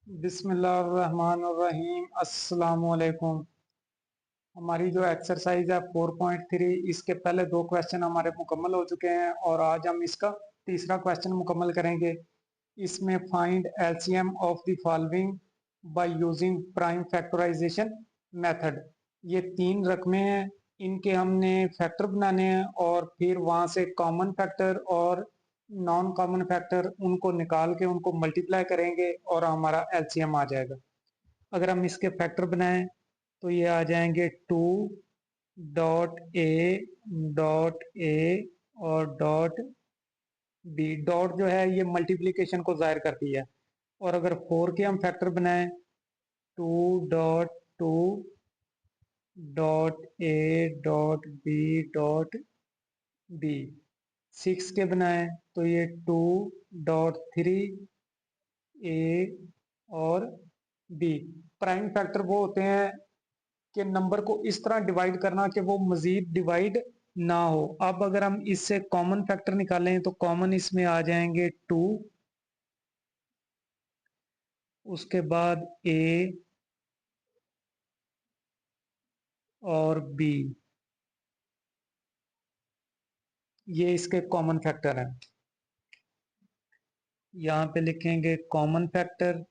बिस्मिल्लाहिर्रहमानिर्रहीम। अस्सलाम वालेकुम। हमारी जो एक्सरसाइज है 4.3, इसके पहले दो क्वेश्चन हमारे मुकम्मल हो चुके हैं और आज हम इसका तीसरा क्वेश्चन मुकम्मल करेंगे। इसमें find LCM of the following by using prime factorisation method. ये तीन रकमें हैं, इनके हमने फैक्टर बनाने हैं और फिर वहां से कॉमन फैक्टर और नॉन कॉमन फैक्टर उनको निकाल के उनको मल्टीप्लाई करेंगे और हमारा एलसीएम आ जाएगा। अगर हम इसके फैक्टर बनाएं तो ये आ जाएंगे 2.a और .b। डॉट जो है ये मल्टीप्लीकेशन को जाहिर करती है। और अगर 4 के हम फैक्टर बनाएं 2.2.a.b.b। 6 के बनाएं तो ये 2.3 ए और बी। प्राइम फैक्टर वो होते हैं कि नंबर को इस तरह डिवाइड करना कि वो मजीद डिवाइड ना हो। अब अगर हम इससे कॉमन फैक्टर निकालें तो कॉमन इसमें आ जाएंगे 2, उसके बाद ए और बी, ये इसके कॉमन फैक्टर हैं। यहां पे लिखेंगे कॉमन फैक्टर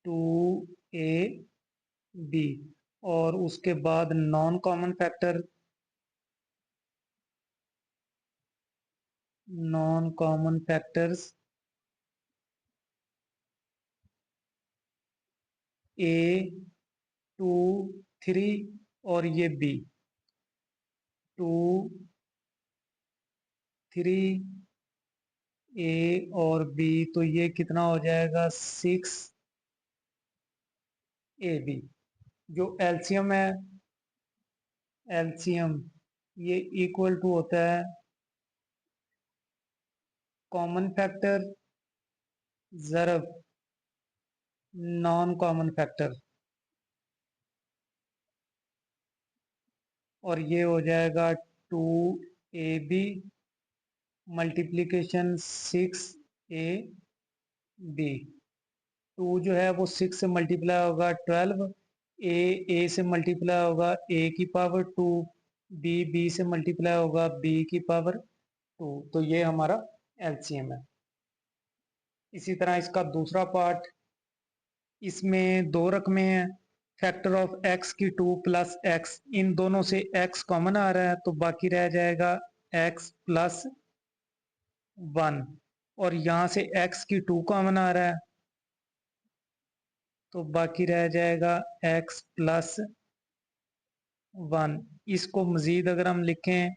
2ab और उसके बाद नॉन कॉमन फैक्टर्स ए 2 3 और ये बी 2 3 ए और बी। तो ये कितना हो जाएगा 6 ए बी। जो एलसीएम है, एलसीएम ये इक्वल टू होता है कॉमन फैक्टर ज़रब नॉन कॉमन फैक्टर, और ये हो जाएगा 2ab मल्टीप्लीकेशन 6ab। 2 जो है वो 6 से मल्टीप्लाई होगा 12, ए से मल्टीप्लाई होगा a⁻², बी से मल्टीप्लाई होगा b⁻²। तो ये हमारा एलसीएम है। इसी तरह इसका दूसरा पार्ट, इसमें दो रकमें हैं। फैक्टर ऑफ एक्स की 2 प्लस एक्स, इन दोनों से एक्स कॉमन आ रहा है तो बाकी रह जाएगा x+1। और यहां से एक्स की 2 कॉमन आ रहा है तो बाकी रह जाएगा x+1। इसको मजीद अगर हम लिखें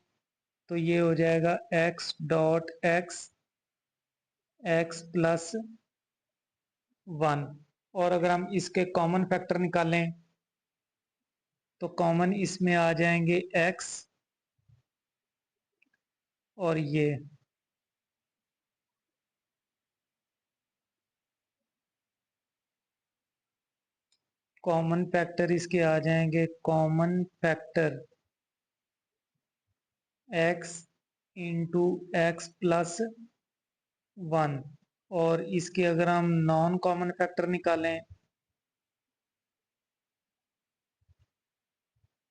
तो ये हो जाएगा x.x+1। और अगर हम इसके कॉमन फैक्टर निकालें तो कॉमन इसमें आ जाएंगे x और ये कॉमन फैक्टर इसके आ जाएंगे common factor x into x+1। और इसके अगर हम नॉन कॉमन फैक्टर निकालें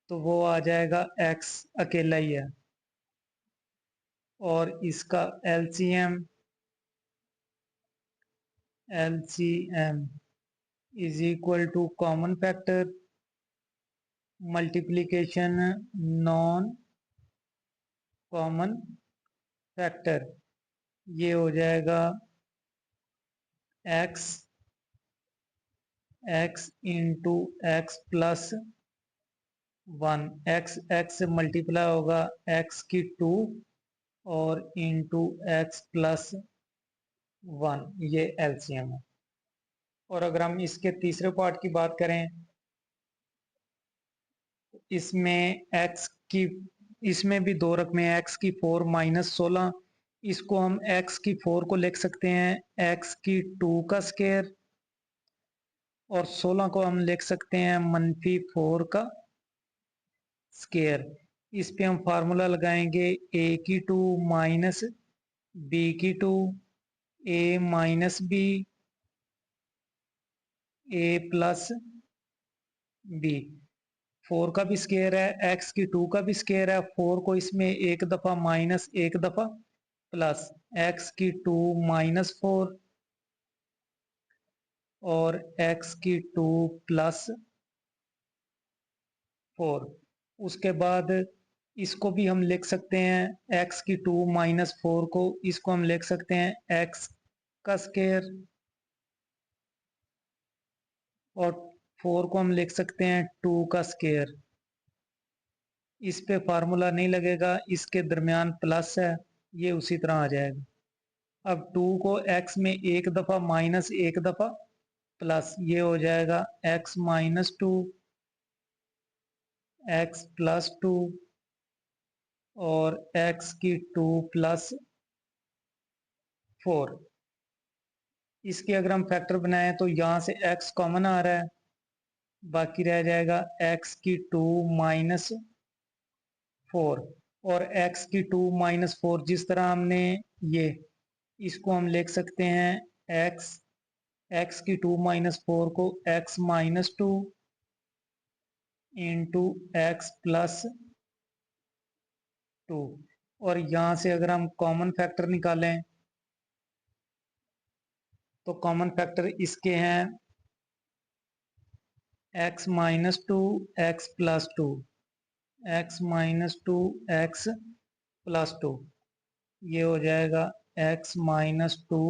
तो वो आ जाएगा x अकेला ही है। और इसका LCM LCM is equal to common factor multiplication non common factor. ये हो जाएगा x इंटू x+1। x से मल्टीप्लाई होगा x की 2 और इंटू x+1। ये एलसीएम है। और अगर हम इसके तीसरे पार्ट की बात करें, इसमें x की, इसमें भी दो रकमें हैं x की 4 -16। इसको हम x की 4 को लिख सकते हैं x की 2 का स्केयर और 16 को हम लिख सकते हैं -4 का स्केयर। इस पे हम फार्मूला लगाएंगे ए की 2 माइनस बी की 2 ए माइनस बी ए प्लस बी। 4 का भी स्केयर है, एक्स की 2 का भी स्केयर है। 4 को इसमें एक दफा माइनस एक दफा प्लस एक्स की 2 माइनस 4 और एक्स की 2 प्लस 4। उसके बाद इसको भी हम लिख सकते हैं, एक्स की 2 माइनस 4 को इसको हम लिख सकते हैं एक्स का स्केयर और 4 को हम लिख सकते हैं 2 का स्केयर। इस पे फार्मूला नहीं लगेगा, इसके दरमियान प्लस है, ये उसी तरह आ जाएगा। अब 2 को x में एक दफा माइनस एक दफा प्लस, ये हो जाएगा x माइनस 2 x प्लस 2 और x की 2 प्लस 4। इसके अगर हम फैक्टर बनाएं तो यहाँ से x कॉमन आ रहा है, बाकी रह जाएगा x की 2 माइनस 4 और x की 2 माइनस 4। जिस तरह हमने ये इसको हम लिख सकते हैं x की 2 माइनस 4 को x minus 2 into x plus 2। और यहां से अगर हम कॉमन फैक्टर निकालें तो कॉमन फैक्टर इसके हैं x minus 2 x plus 2 x minus 2 x plus 2। ये हो जाएगा x माइनस 2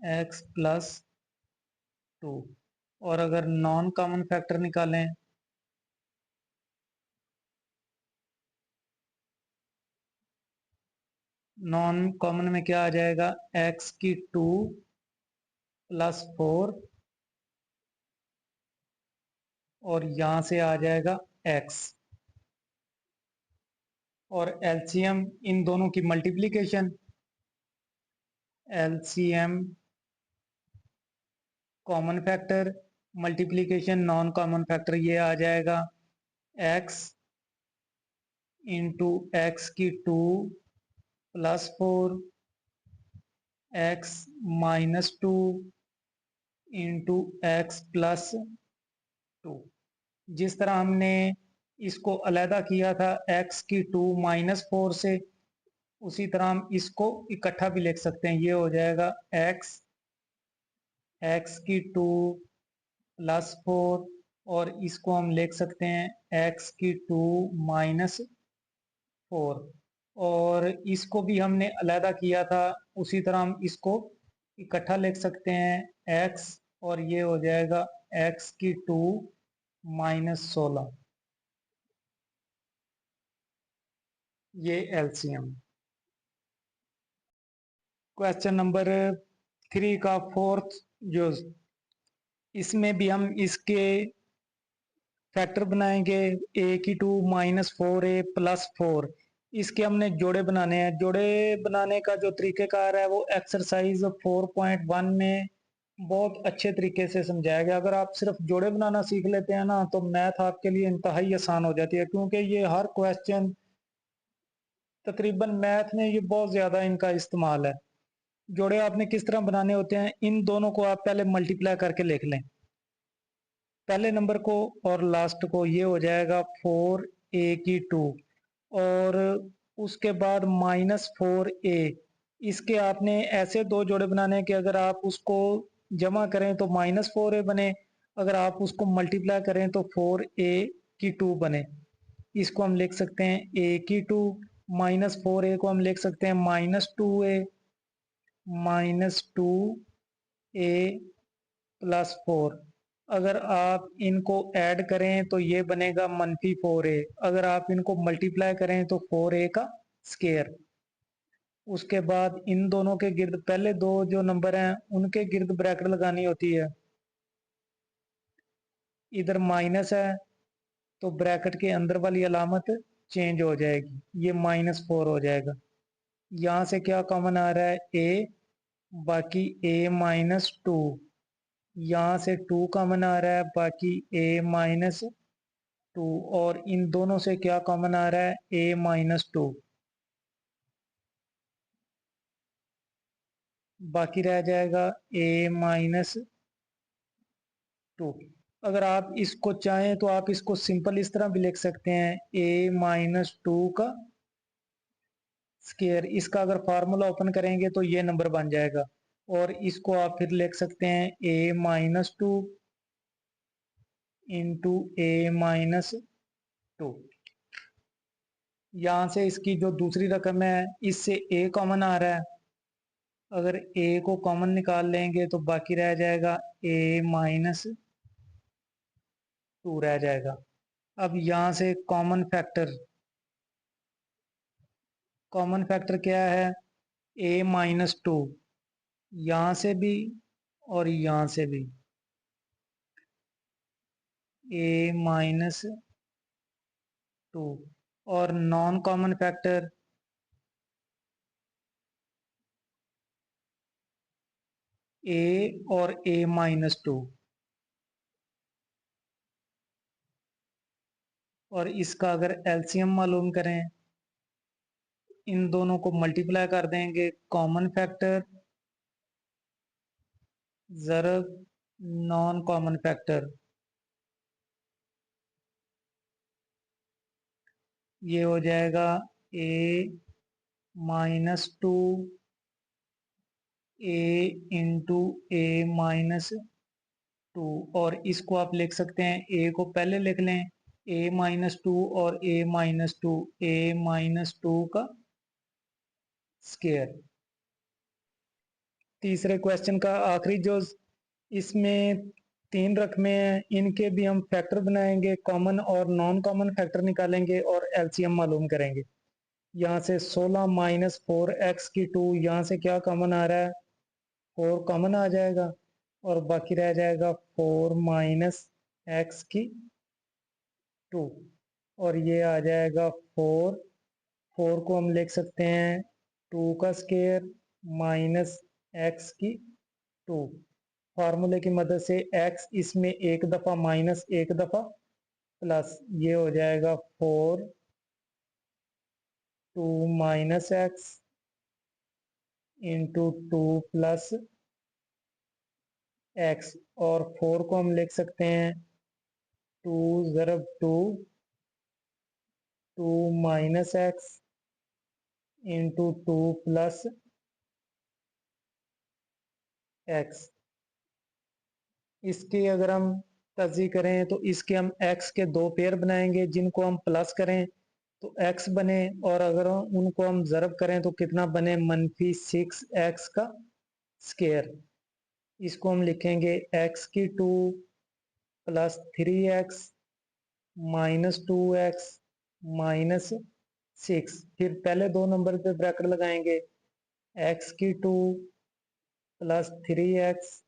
एक्स प्लस 2। और अगर नॉन कॉमन फैक्टर निकालें नॉन कॉमन में क्या आ जाएगा, x की 2 प्लस 4 और यहां से आ जाएगा x। और एलसीएम इन दोनों की multiplication, LCM common factor multiplication non common factor, ये आ जाएगा x इंटू एक्स की 2 plus 4 x minus 2 into x plus 2। जिस तरह हमने इसको अलहदा किया था x की 2 माइनस 4 से, उसी तरह हम इसको इकट्ठा भी लिख सकते हैं। ये हो जाएगा x की 2 प्लस 4 और इसको हम लिख सकते हैं x की 2 माइनस 4। और इसको भी हमने अलहदा किया था, उसी तरह हम इसको इकट्ठा लिख सकते हैं x और ये हो जाएगा x की 2 माइनस 16। ये एलसीएम। क्वेश्चन नंबर 3 का फोर्थ जो, इसमें भी हम इसके फैक्टर बनाएंगे ए की 2 माइनस 4a प्लस 4। इसके हमने जोड़े बनाने हैं। जोड़े बनाने का जो तरीक़ेकार है वो एक्सरसाइज 4.1 में बहुत अच्छे तरीके से समझाया गया। अगर आप सिर्फ जोड़े बनाना सीख लेते हैं ना तो मैथ आपके लिए इंतहाई आसान हो जाती है, क्योंकि ये हर क्वेश्चन तकरीबन मैथ में ये बहुत ज़्यादा इनका इस्तेमाल है। जोड़े आपने किस तरह बनाने होते हैं, इन दोनों को आप पहले मल्टीप्लाई करके लिख लें, पहले नंबर को और लास्ट को। ये हो जाएगा 4a की 2 और उसके बाद माइनस 4a। इसके आपने ऐसे दो जोड़े बनाने हैं कि अगर आप उसको जमा करें तो माइनस 4a बने, अगर आप उसको मल्टीप्लाई करें तो 4a की 2 बने। इसको हम लिख सकते हैं a की 2 माइनस 4a को हम लिख सकते हैं minus 2a minus 2a plus 4। अगर आप इनको ऐड करें तो ये बनेगा मनफी 4a। अगर आप इनको मल्टीप्लाई करें तो 4a का स्केयर। उसके बाद इन दोनों के गिर्द पहले दो जो नंबर हैं उनके गिर्द ब्रैकेट लगानी होती है। इधर माइनस है तो ब्रैकेट के अंदर वाली अलामत चेंज हो जाएगी, ये -4 हो जाएगा। यहाँ से क्या कॉमन आ रहा है, a, बाकी a माइनस 2। यहाँ से 2 कॉमन आ रहा है, बाकी a माइनस 2 और इन दोनों से क्या कॉमन आ रहा है, a माइनस 2, बाकी रह जाएगा a माइनस 2। अगर आप इसको चाहें तो आप इसको सिंपल इस तरह भी लिख सकते हैं, a माइनस 2 का स्केयर। इसका अगर फार्मूला ओपन करेंगे तो ये नंबर बन जाएगा, और इसको आप फिर लिख सकते हैं a minus 2 into a minus 2। यहां से इसकी जो दूसरी रकम है इससे a कॉमन आ रहा है, अगर a को कॉमन निकाल लेंगे तो बाकी रह जाएगा a माइनस 2 रह जाएगा। अब यहां से कॉमन फैक्टर क्या है, a माइनस 2, यहां से भी और यहां से भी a माइनस 2, और नॉन कॉमन फैक्टर a और a माइनस 2, और इसका अगर एलसीएम मालूम करें, इन दोनों को मल्टीप्लाई कर देंगे, कॉमन फैक्टर ज़रब नॉन कॉमन फैक्टर, ये हो जाएगा a minus 2 a into a minus 2, और इसको आप लिख सकते हैं, a को पहले लिख लें a माइनस 2 और a माइनस 2, a माइनस 2 का स्केयर। तीसरे क्वेश्चन का आखिरी जो इसमें 3 रकमें हैं, इनके भी हम फैक्टर बनाएंगे, कॉमन और नॉन कॉमन फैक्टर निकालेंगे और एलसीएम मालूम करेंगे। यहाँ से 16 माइनस 4x की 2, यहाँ से क्या कॉमन आ रहा है, 4 कॉमन आ जाएगा, और बाकी रह जाएगा 4 माइनस एक्स की 2, और ये आ जाएगा 4। 4 को हम लिख सकते हैं 2 का स्केयर माइनस एक्स की 2। फार्मूले की मदद से x इसमें एक दफा माइनस एक दफा प्लस, ये हो जाएगा 4 2 minus x into 2 plus x, और 4 को हम लिख सकते हैं 2 ज़रब 2 2 minus x into 2 plus x. इसकी अगर हम तजी करें तो इसके हम x के 2 पेयर बनाएंगे, जिनको हम प्लस करें तो x बने, और अगर उनको हम ज़रब करें तो कितना बने, मनफी 6x का स्केयर। इसको हम लिखेंगे x की 2 plus 3x minus 2x minus 6, फिर पहले 2 नंबर पे ब्रैकेट लगाएंगे, x की 2 प्लस 3x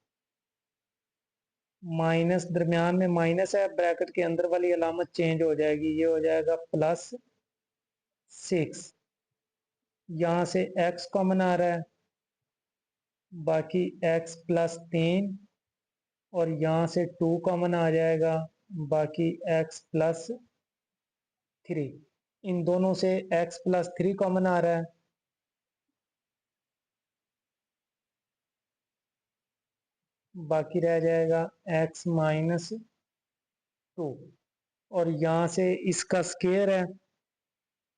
माइनस, दरमियान में माइनस है, ब्रैकेट के अंदर वाली अलामत चेंज हो जाएगी, ये हो जाएगा प्लस 6। यहाँ से x कॉमन आ रहा है, बाकी x प्लस 3, और यहाँ से 2 कॉमन आ जाएगा, बाकी x प्लस 3। इन दोनों से x प्लस 3 कॉमन आ रहा है, बाकी रह जाएगा x माइनस 2, और यहाँ से इसका स्केयर है,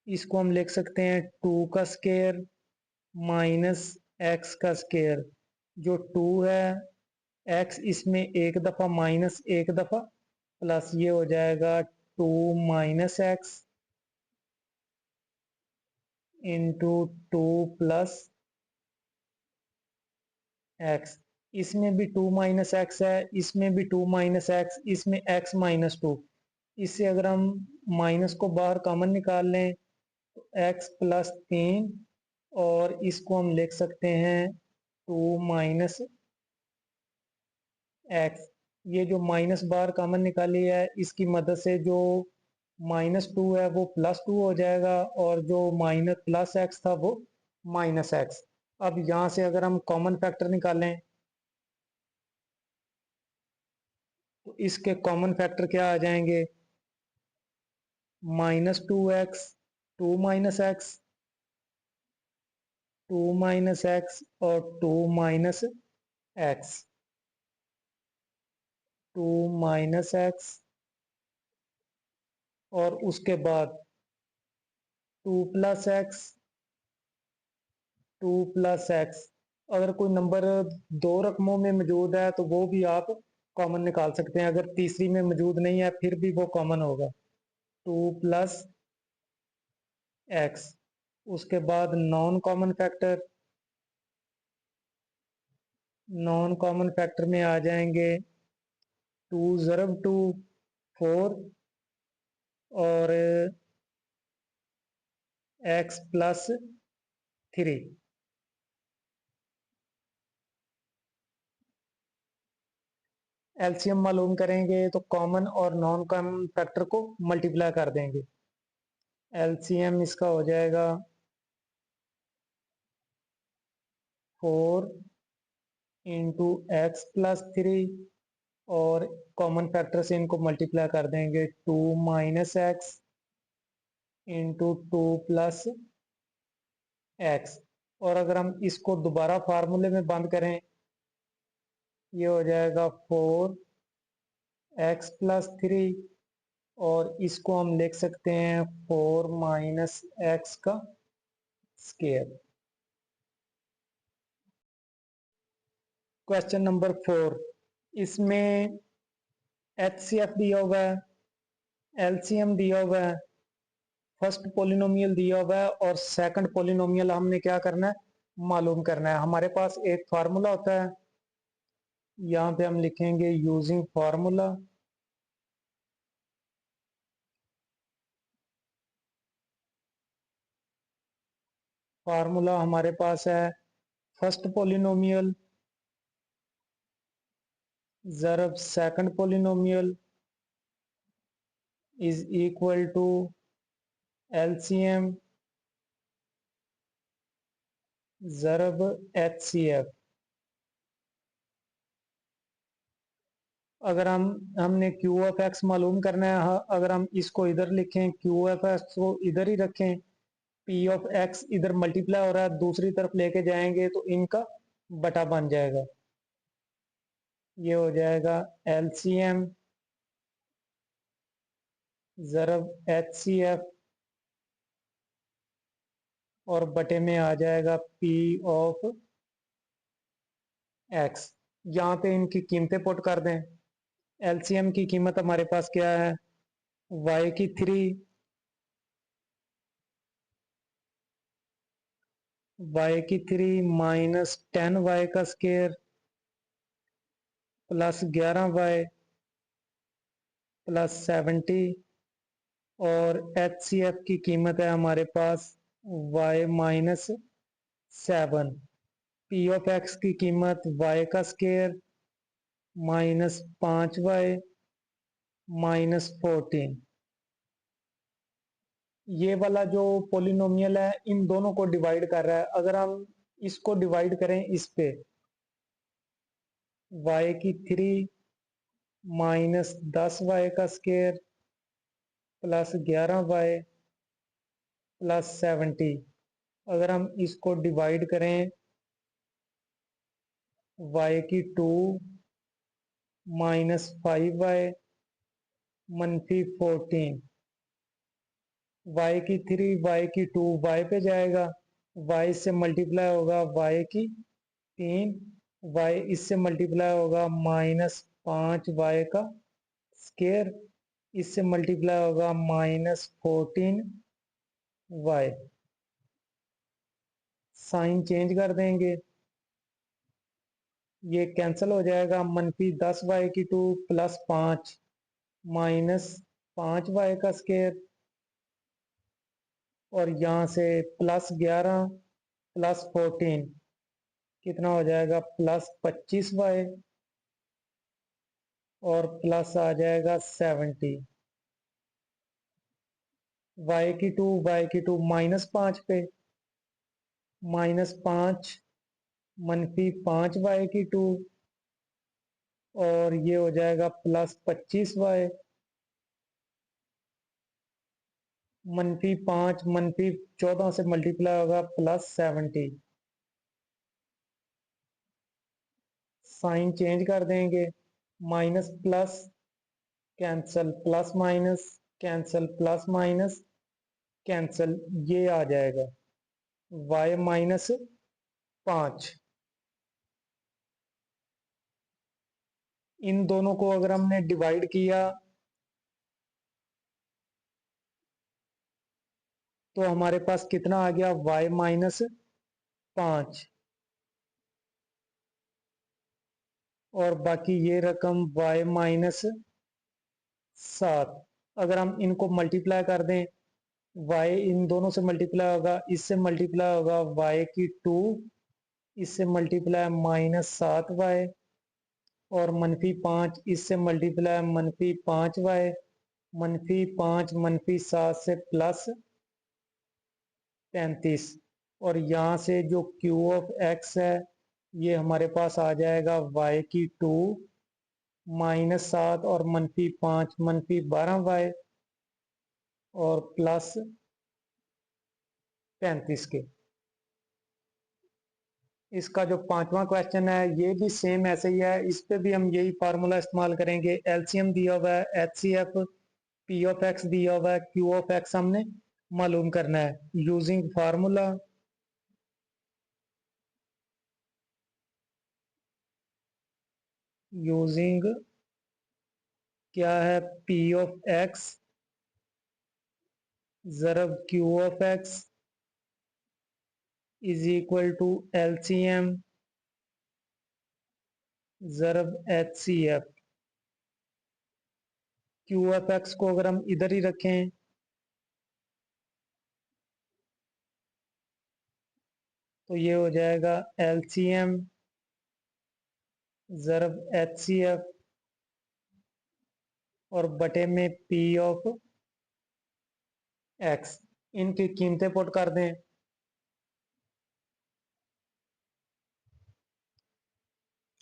इसको हम लिख सकते हैं 2 का स्केयर माइनस एक्स का स्केयर। जो 2 है, एक्स इसमें एक दफा माइनस एक दफा प्लस, ये हो जाएगा 2 minus x into 2 plus x. इसमें भी 2 माइनस एक्स है, इसमें भी 2 माइनस एक्स, इसमें एक्स माइनस 2। इससे अगर हम माइनस को बाहर कॉमन निकाल लें तो एक्स प्लस 3, और इसको हम लिख सकते हैं 2 माइनस एक्स। ये जो माइनस बार कॉमन निकाली है, इसकी मदद से जो माइनस 2 है वो प्लस 2 हो जाएगा, और जो माइनस प्लस एक्स था वो माइनस एक्स। अब यहाँ से अगर हम कॉमन फैक्टर निकालें तो इसके कॉमन फैक्टर क्या आ जाएंगे, -2x, 2 minus x, 2 minus x और 2 माइनस एक्स, 2 माइनस एक्स और उसके बाद 2 प्लस एक्स, 2 प्लस एक्स। अगर कोई नंबर दो रकमों में मौजूद है तो वो भी आप कॉमन निकाल सकते हैं, अगर तीसरी में मौजूद नहीं है फिर भी वो कॉमन होगा। 2 प्लस एक्स, उसके बाद non common factor, non common factor में आ जाएंगे 2 ज़रब 2 4 और एक्स प्लस 3। एलसीएम मालूम करेंगे तो कॉमन और नॉन कॉमन फैक्टर को मल्टीप्लाई कर देंगे। एलसीएम इसका हो जाएगा 4 इंटू एक्स प्लस 3 और कॉमन फैक्टर से इनको मल्टीप्लाई कर देंगे 2 minus x into 2 plus x. और अगर हम इसको दोबारा फार्मूले में बंद करें, ये हो जाएगा 4 एक्स प्लस 3 और इसको हम लिख सकते हैं 4 माइनस एक्स का स्क्वायर। क्वेश्चन नंबर 4, इसमें एचसीएफ दिया हुआ है, एलसीएम दिया हुआ है, फर्स्ट पोलिनोमियल दिया हुआ है और सेकंड पोलिनोमियल हमने क्या करना है मालूम करना है। हमारे पास एक फार्मूला होता है, यहाँ पे हम लिखेंगे यूजिंग फार्मूला। फार्मूला हमारे पास है फर्स्ट पोलिनोमियल ज़रब second polynomial is equal to LCM ज़रब एचसीएफ। अगर हमने क्यू ऑफ एक्स मालूम करना है, अगर हम इसको इधर लिखें, क्यू ऑफ एक्स को इधर ही रखें, पी ऑफ एक्स इधर मल्टीप्लाई हो रहा है दूसरी तरफ लेके जाएंगे तो इनका बटा बन जाएगा। ये हो जाएगा एलसीएम ज़रब एचसीएफ और बटे में आ जाएगा पी ऑफ एक्स। यहाँ पे इनकी कीमतें पुट कर दें। एलसीएम की कीमत हमारे पास क्या है, वाई की 3, वाई की 3 माइनस 10 वाई का स्क्वायर प्लस 11 वाई प्लस 70 और एच सी एफ की कीमत है हमारे पास y minus 7। P of x की कीमत वाई का स्क्वायर माइनस 5 वाई माइनस 14। ये वाला जो पोलिनोमियल है इन दोनों को डिवाइड कर रहा है। अगर हम इसको डिवाइड करें इस पे, वाई की 3 माइनस 10 वाई का स्क्वायर प्लस 11 वाई प्लस 70, अगर हम इसको डिवाइड करें वाई की 2 माइनस 5 वाई मनफी 14, वाई की 3 वाई की 2 वाई पे जाएगा, वाई से मल्टीप्लाई होगा वाई की 3, वाई इससे मल्टीप्लाई होगा माइनस 5 वाई का स्क्वायर, इससे मल्टीप्लाई होगा माइनस 14 वाई। साइन चेंज कर देंगे, ये कैंसिल हो जाएगा। मनफी 10 वाई की 2 प्लस 5 माइनस 5 वाई का स्क्वायर और यहाँ से प्लस 11 प्लस 14 कितना हो जाएगा प्लस 25 वाई और प्लस आ जाएगा 70। वाई की टू माइनस 5 पे, माइनस 5 मनफी 5 वाई की 2 और ये हो जाएगा प्लस 25 वाई -5 -14 से मल्टीप्लाई होगा +70। साइन चेंज कर देंगे, minus plus cancel, plus minus cancel, plus minus cancel, ये आ जाएगा y -5। इन दोनों को अगर हमने डिवाइड किया तो हमारे पास कितना आ गया, y -5, और बाकी ये रकम y -7। अगर हम इनको मल्टीप्लाई कर दें, y इन दोनों से मल्टीप्लाई होगा, इससे मल्टीप्लाई होगा y⁻², इससे मल्टीप्लाई -7y, और -5 इससे मल्टीप्लाई -5y, -5 -7 से +35, और यहाँ से जो Q(x) है ये हमारे पास आ जाएगा y⁻² -7 और -5 -12y और +35 के। इसका जो पांचवा क्वेश्चन है ये भी सेम ऐसे ही है, इस पे भी हम यही फार्मूला इस्तेमाल करेंगे। एलसीएम दिया हुआ है, एचसीएफ, P(x) दिया हुआ है, Q(x) हमने मालूम करना है यूजिंग फार्मूला। यूजिंग क्या है, P(x) ज़रब Q(x) is equal to LCM ज़रब एचसीएफ। Q(x) को अगर हम इधर ही रखें तो ये हो जाएगा एलसीएम ज़रब एचसीएफ और बटे में P(x), इनकी कीमतें पुट कर दें।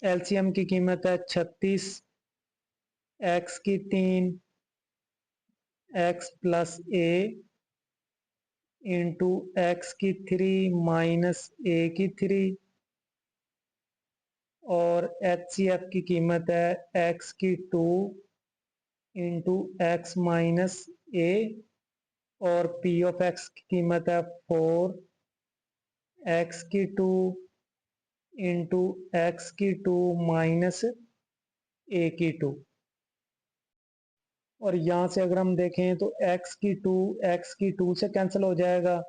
एलसीएम की कीमत है 36, x की 3, x plus a into x की 3 माइनस a की 3, और एचसीएफ की कीमत है x की 2 इंटू x माइनस a, और P(x) की कीमत है 4 x की 2 इंटू x की 2 माइनस a की 2। और यहाँ से अगर हम देखें तो x की 2 से कैंसिल हो जाएगा,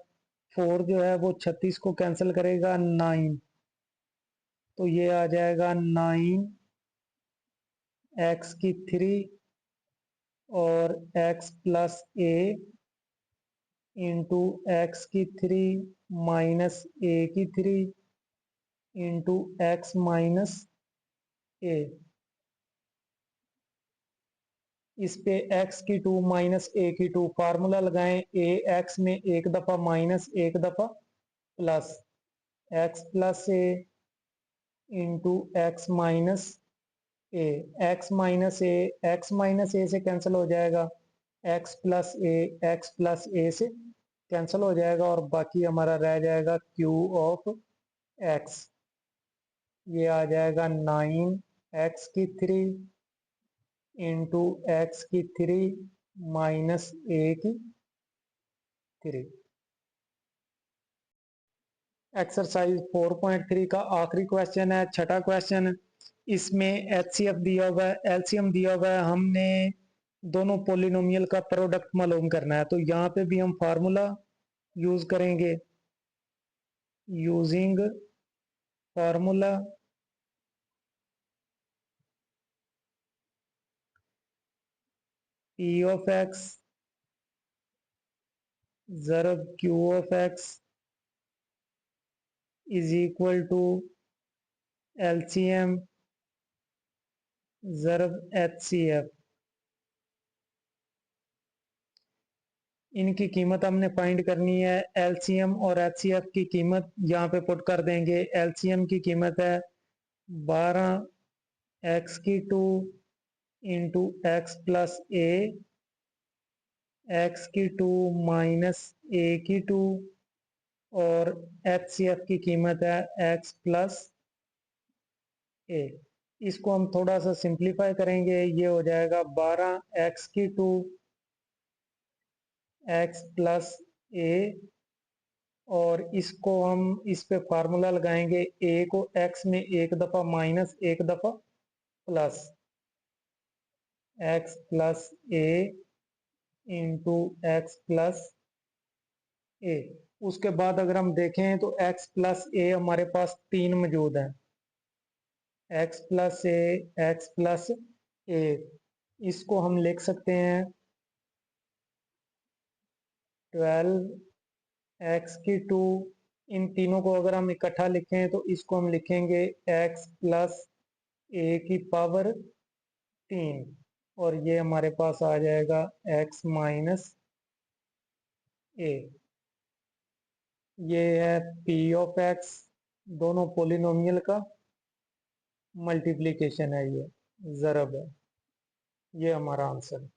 4 जो है वो 36 को कैंसिल करेगा 9, तो ये आ जाएगा 9 x की 3 और x plus a into x की 3 माइनस a की 3 इंटू एक्स माइनस a। इस पे x की 2 माइनस a की 2 फार्मूला लगाएं, a x में एक दफा माइनस एक दफा plus, x plus a into x minus a, x minus a से कैंसिल हो जाएगा, x प्लस a से कैंसिल हो जाएगा, और बाकी हमारा रह जाएगा Q(x), ये आ जाएगा 9x की 3 इंटू एक्स की 3 माइनस a की 3। एक्सरसाइज 4.3 का आखिरी क्वेश्चन है, छठा क्वेश्चन। इसमें एचसीएफ दिया हुआ है, एलसीएम दिया हुआ है, हमने दोनों पोलिनोमियल का प्रोडक्ट मालूम करना है। तो यहाँ पे भी हम फार्मूला यूज करेंगे, यूजिंग फार्मूला P(x) ज़रब Q(x) is equal to LCM ज़रब एचसीएफ। इनकी कीमत हमने फाइंड करनी है। एलसीएम और एचसीएफ की कीमत यहाँ पे पुट कर देंगे। एलसीएम की कीमत है 12 x की 2 into x plus a x की टू माइनस ए की टू और एच सी एफ की कीमत है एक्स प्लस ए। इसको हम थोड़ा सा सिंप्लीफाई करेंगे, ये हो जाएगा 12 एक्स की टू एक्स प्लस ए, और इसको हम इस पे फार्मूला लगाएंगे, ए को एक्स में एक दफा माइनस एक दफा प्लस, एक्स प्लस ए इंटू एक्स प्लस ए। उसके बाद अगर हम देखें तो एक्स प्लस ए हमारे पास तीन मौजूद है, एक्स प्लस ए, एक्स प्लस ए। इसको हम लिख सकते हैं 12 एक्स की टू, इन तीनों को अगर हम इकट्ठा लिखें तो इसको हम लिखेंगे एक्स प्लस ए की पावर 3, और ये हमारे पास आ जाएगा एक्स माइनस ए। ये है पी ऑफ एक्स, दोनों पोलिनोमियल का मल्टीप्लिकेशन है, ये ज़रब है, ये हमारा आंसर है।